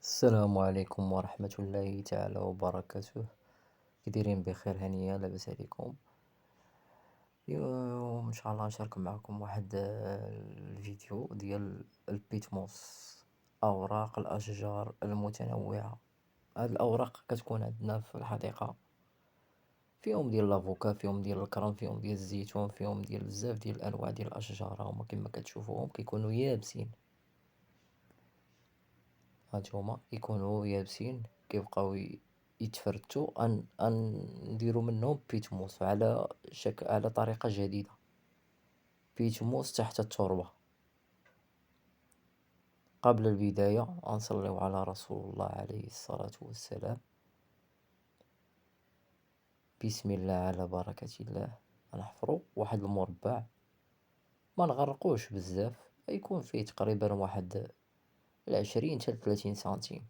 السلام عليكم ورحمة الله تعالى وبركاته. كي دايرين؟ بخير؟ هنية لاباس عليكم؟ اليوم ان شاء الله نشارك معكم واحد الفيديو ديال البيتموس، اوراق الاشجار المتنوعة. هاد الاوراق كتكون عندنا في الحديقة، فيهم ديال لافوكا، فيهم ديال الكرم، فيهم ديال الزيتون، فيهم ديال بزاف ديال الانواع ديال الاشجار. هما كما كتشوفوهم كيكونوا يابسين، هانتوما كيكونوا يابسين، كيبقاو يتفرتوا ان نديرو منهم بيتموس على على طريقة جديدة، بيتموس تحت التربة. قبل البداية نصليو على رسول الله عليه الصلاة والسلام. بسم الله على بركة الله. نحفرو واحد المربع، ما نغرقوش بزاف، يكون فيه تقريبا واحد 20 حتى 30 سنتيم،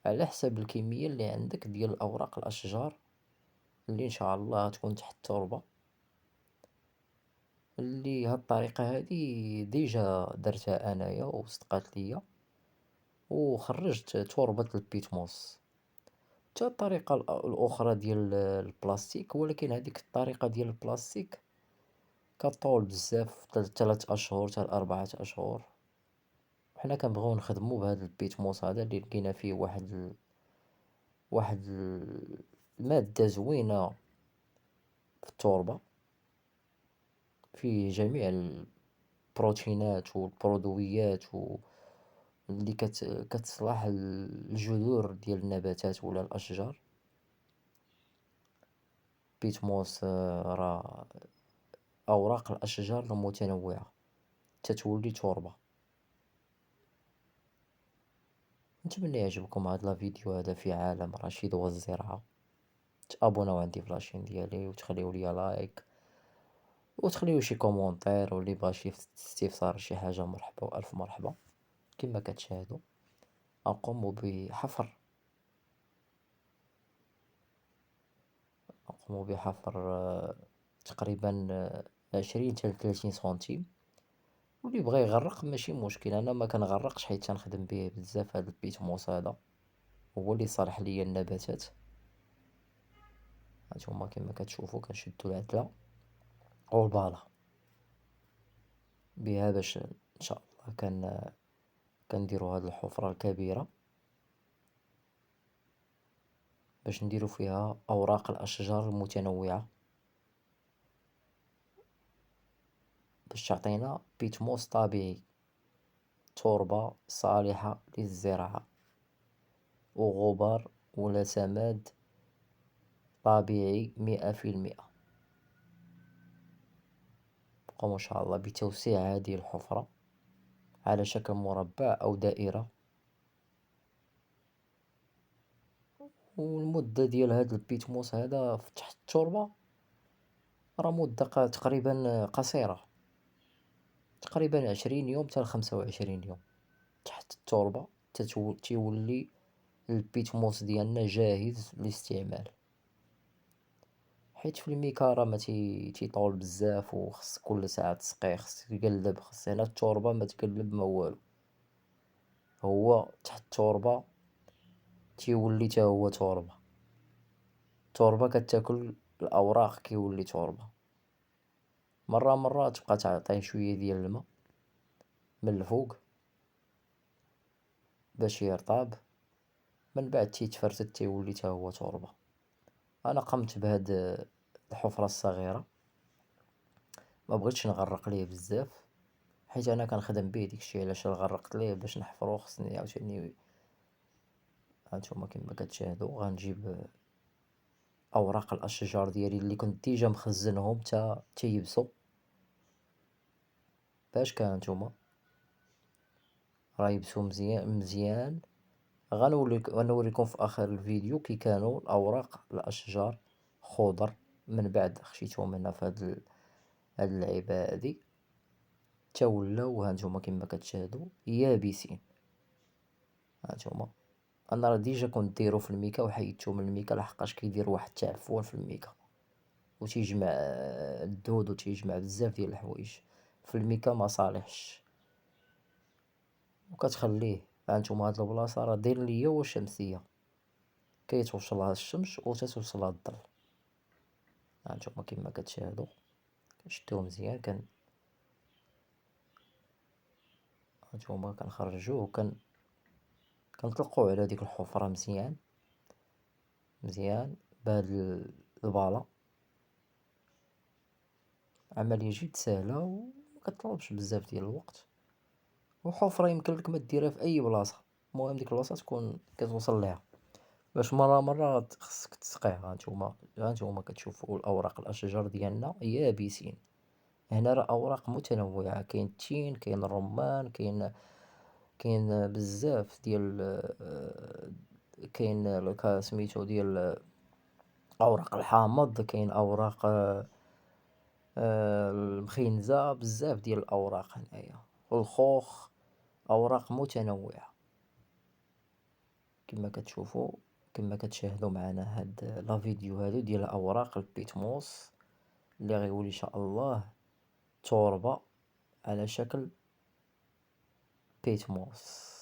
على حسب الكمية اللي عندك ديال أوراق الأشجار اللي إن شاء الله تكون تحت التربة. اللي هاد الطريقة هادي ديجا درتها أنايا وصدقات ليا وخرجت تربة البيتموس. تا الطريقة الأخرى ديال البلاستيك، ولكن هذيك الطريقة ديال البلاستيك كطول بزاف، 3 أشهر حتى ل4 أشهر. وحنا كنبغيو نخدمو بهاد البيتموس هذا اللي لقينا فيه واحد المادة زوينة في التربة، فيه جميع البروتينات والبرودويات اللي كتصلح الجذور ديال النباتات ولا الأشجار. بيتموس راه أوراق الأشجار المتنوعة تتولي تربة. نتمنى يعجبكم هذا الفيديو هذا في عالم رشيد والزراعة. تابوناو عندي في لاشين ديالي وتخليو لي لايك وتخليو شي كومونتير، واللي بغى شي استفسار شي حاجة مرحبا وألف مرحبا. كما كتشاهدوا أقوم بحفر تقريبا 20 حتى 30 سنتيم. واللي بغى يغرق ماشي مشكل، انا ما كنغرقش حيت تنخدم به بزاف. هذا البيتموس هذا هو اللي صالح ليا النباتات. هانتوما كما كتشوفوا كنشدو العدلة والبالا بها باش ان شاء الله كنديروا هذه الحفرة الكبيرة باش نديروا فيها اوراق الاشجار المتنوعة، باش تعطينا بيتموس طبيعي، تربة صالحة للزراعة وغبار ولا سماد طبيعي 100%. نقوم إن شاء الله بتوسيع هذه الحفرة على شكل مربع أو دائرة. والمدة ديال هذا البيتموس هذا تحت التربة راه مدة تقريبا قصيرة، تقريبا 20 يوم حتى ل25 يوم تحت التربة تيولي البيتموس ديالنا جاهز للاستعمال. حيت في الميكا راه ما تيطول بزاف، وخص كل ساعة تسقيه، خص تقلب، خص هنا التربة ما تقلب ما والو، هو تحت التربة تيولي تا هو تربة. التربة كتاكل الأوراق كيولي تربة. مرة تبقى تعطيه شوية ديال الماء من الفوق باش يرطاب، من بعد تيتفرتت تيولي تا هو تربة. أنا قمت بهاد الحفرة الصغيرة، ما بغيتش نغرق ليه بزاف حيت أنا كنخدم بيه داكشي. علاش غرقت ليه؟ باش نحفرو خصني عاوتاني. هانتوما كما كتشاهدوا غنجيب أوراق الأشجار ديالي اللي كنت ديجا مخزنهم تا تيبسو. باش كانتوما راه يبسو مزيان مزيان. غنوريكم في آخر الفيديو كي كانوا الأوراق الأشجار خضر، من بعد خشيتهم هنا في هاد اللعيبة هادي تا ولاو هانتوما كما كتشاهدوا يابسين. هانتوما انا راه ديجا كنت دايرو في الميكا وحيدتو من الميكا لحقاش كيدير واحد التعفن في الميكا وتيجمع الدود وتيجمع بزاف ديال الحوايج في الميكا، ما صالحش. وكتخليه هانتوما هاد البلاصة راه ظلية وشمسية، كيتوصلها الشمس وتتوصلها الضل. هانتوما كيما كتشاهدو كنشدوه مزيان هانتوما كنخرجوه كنطلقوه على ديك الحفرة مزيان مزيان بهاد البالا. عملية جد سهلة ومكطلبش بزاف ديال الوقت، وحفرة يمكن لك ما ديرها في أي بلاصة، المهم ديك البلاصة تكون كتوصل ليها. باش مرة خصك تسقيها. هانتوما كتشوفو الأوراق الأشجار ديالنا يابسين. هنا راه أوراق متنوعة، كاين التين، كاين الرمان، كاين بزاف ديال كاين سميتو ديال أوراق الحامض، كاين أوراق المخينزة، بزاف ديال الأوراق هنايا، والخوخ، أوراق متنوعة كما كتشوفو كما كتشاهدو معنا هاد لا فيديو هادو ديال أوراق البيتموس اللي غيولي إن شاء الله توربة على شكل بيتموس.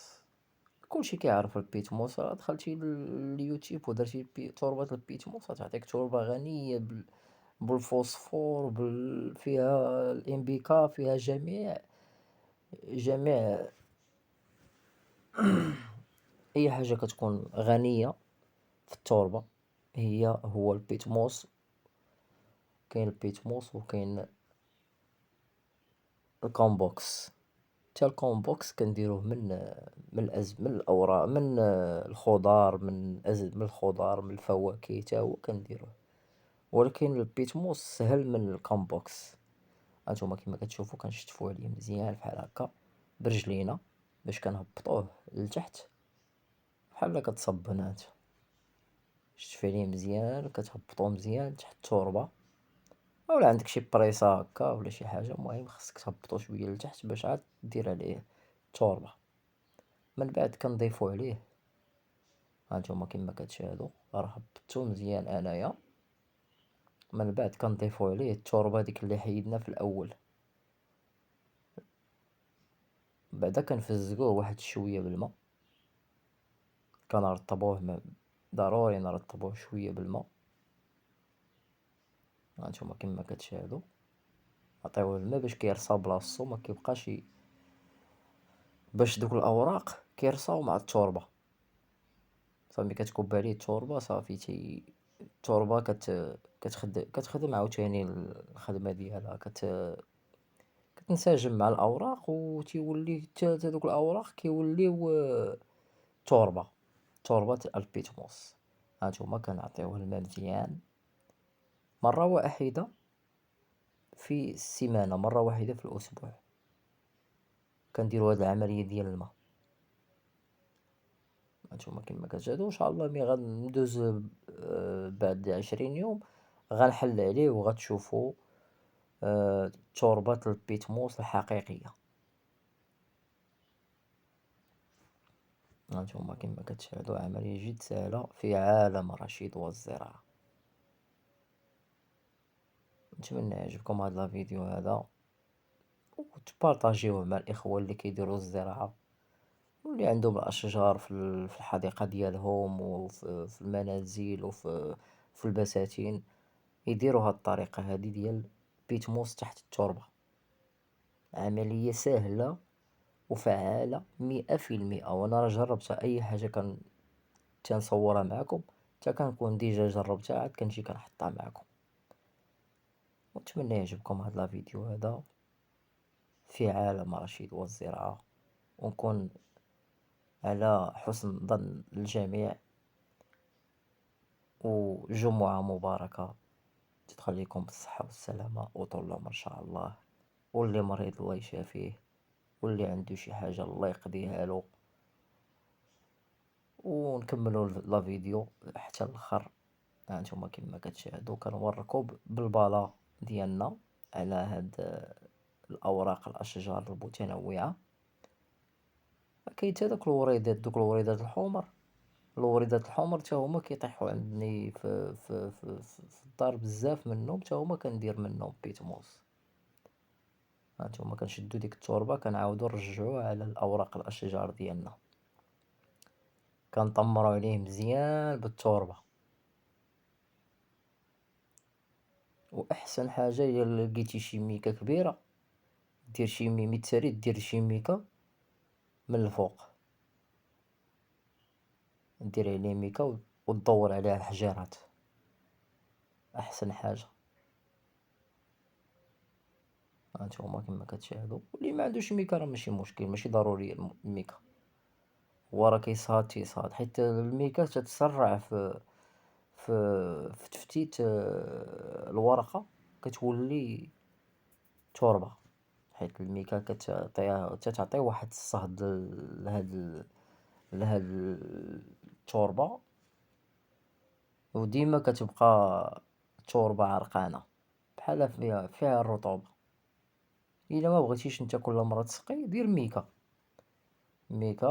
كلشي كيعرف البيتموس، راه دخلتي لليوتيوب ودرتي توربة البيتموس غتعطيك توربة غنية بالفوسفور فيها الانبيكا، فيها جميع اي حاجة كتكون غنية في التربة هو البيتموس. كاين البيتموس وكاين الكومبوكس. حتى الكومبوكس كنديروه من الاوراق، من الخضار، من الخضار، من الفواكه حتى هو كنديروه، ولكن البيتموس سهل من الكومبوكس. هانتوما كيما كتشوفو كنشتفو عليه مزيان بحال هكا برجلينا باش كنهبطوه لتحت بحال كتصبنات. شتفي عليه مزيان كتهبطو مزيان تحت التربة، اولا عندك شي بريصة هكا ولا شي حاجة، المهم خصك تهبطو شوية لتحت باش عاد دير عليه التربة. من بعد كنضيفو عليه، هانتوما كيما كتشاهدو راه هبطتو مزيان انايا. من بعد كنضيفو عليه التربة ديك اللي حيدنا في الاول، بعدا كنفزقوه واحد شوية بالما، كنرطبوه ضروري نرطبوه شوية بالما. هانتوما كيما كتشاهدو عطيوه الماء باش كيرصا بلاصتو، ما كيبقاش باش دوك الاوراق كيرصاو مع التربة. صافي كتكب عليه التربة صافي التربة كتخدم عاوتاني الخدمة ديالها، كتنسجم مع الأوراق وتيولي حتى دوك الأوراق كيوليو تربة البيتموس. هانتوما كنعطيوه الماء مزيان مرة واحدة في السيمانة، مرة واحدة في الأسبوع كنديرو هاد العملية ديال الماء. هانتوما كيما كتشاهدو ان شاء الله مي غندوز بعد 20 يوم غنحل عليه وغتشوفو تربة البيتموس الحقيقية. هانتوما كيما كتشاهدو عملية جد سهلة في عالم رشيد والزراعة. نتمنى يعجبكم هاد الفيديو هذا وتبارطاجيوه مع الإخوة اللي كيديروا الزراعة واللي عندهم الأشجار في الحديقة ديالهم وفي المنازل في البساتين، يديروا هاد الطريقة هادي ديال بيتموس تحت التربة. عملية سهلة وفعالة 100%، وانا راه جربتها. اي حاجة تنصورها معكم حتى كنكون ديجا جربتها عاد كنجي كنحطها معكم. ونتمنى يعجبكم هاد الفيديو هذا في عالم رشيد والزراعة، ونكون على حسن ظن الجميع، وجمعة مباركة تخليكم بالصحة والسلامة وطول العمر إن شاء الله. واللي مريض الله يشافيه، واللي عنده شي حاجة الله يقضيها له. ونكملوا لا فيديو حتى الاخر. هانتوما كيما كتشاهدوا كنوركم بالبلا ديالنا على هاد الاوراق الاشجار المتنوعه. كاين حتى دوك الوريدات الحمر. الوريدات الحمر حتى هما كيطيحوا عندني في الدار بزاف منهم، حتى هما كندير منهم بيتموس. هانتوما كنشدو ديك التربه كنعاودو نرجعوها على الاوراق الاشجار ديالنا. كنطمرو عليه مزيان بالتوربة. وأحسن حاجة هي إلا لقيتي شي ميكا كبيرة، دير شي ميتساري دير شي ميكا من الفوق، دير عليه ميكا ودور عليها الحجيرات، أحسن حاجة. هانتوما كما كتشاهدوا، واللي ما عندوش ميكا راه ماشي مشكل، ماشي ضروري الميكا، هو راه كيصهاد تيصهاد، حيت الميكا تتسرع في تفتيت الورقة، كتولي توربة، حيت الميكا كتعطي واحد الصهد لهاد التوربة، وديما كتبقى التوربة عرقانة بحال فيها الرطوبة. إلا ما بغيتيش نتا كل مرة تسقي، دير ميكا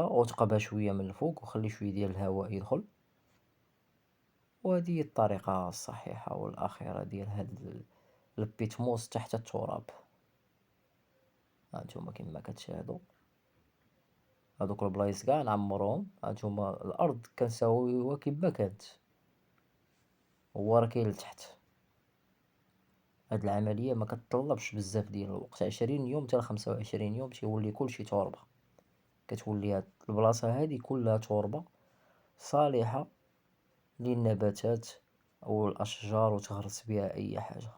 وتقبها شوية من الفوق وخلي شوية ديال الهواء يدخل، وهذه هي الطريقة الصحيحة والأخيرة ديال هاد البيتموس تحت التراب. هانتوما كما كتشاهدوا، هادوك البلايص كاع نعمروهم، هانتوما الأرض كنساويوها كما كانت، هو راه كاين لتحت. هاد العملية ما كتطلبش بزاف ديال الوقت، 20 يوم حتى ل25 يوم تيولي كلشي تربة، كتولي هاد البلاصة هادي كلها تربة صالحة للنباتات أو الأشجار وتغرس بها أي حاجة.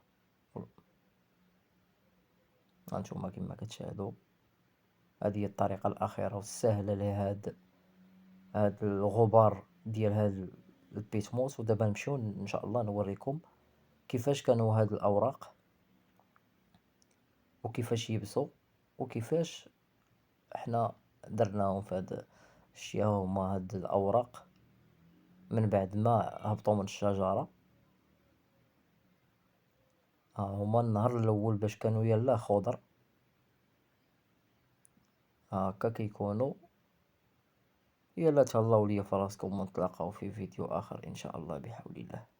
هانتوما كما كتشاهدوا، هذه هي الطريقة الأخيرة والسهلة هاد الغبار ديال هاد البيتموس. ودابا نمشيو إن شاء الله نوريكم كيفاش كانوا هاد الأوراق وكيفاش يبسوا وكيفاش حنا درناهم في هاد الشيء. هما هاد الأوراق من بعد ما هبطوا من الشجرة، هما النهار الأول باش كانوا يلاه خضر هاكا كيكونوا. يلا تهلاو ليا فراسكم، ونتلاقاو في فيديو آخر إن شاء الله بحول الله.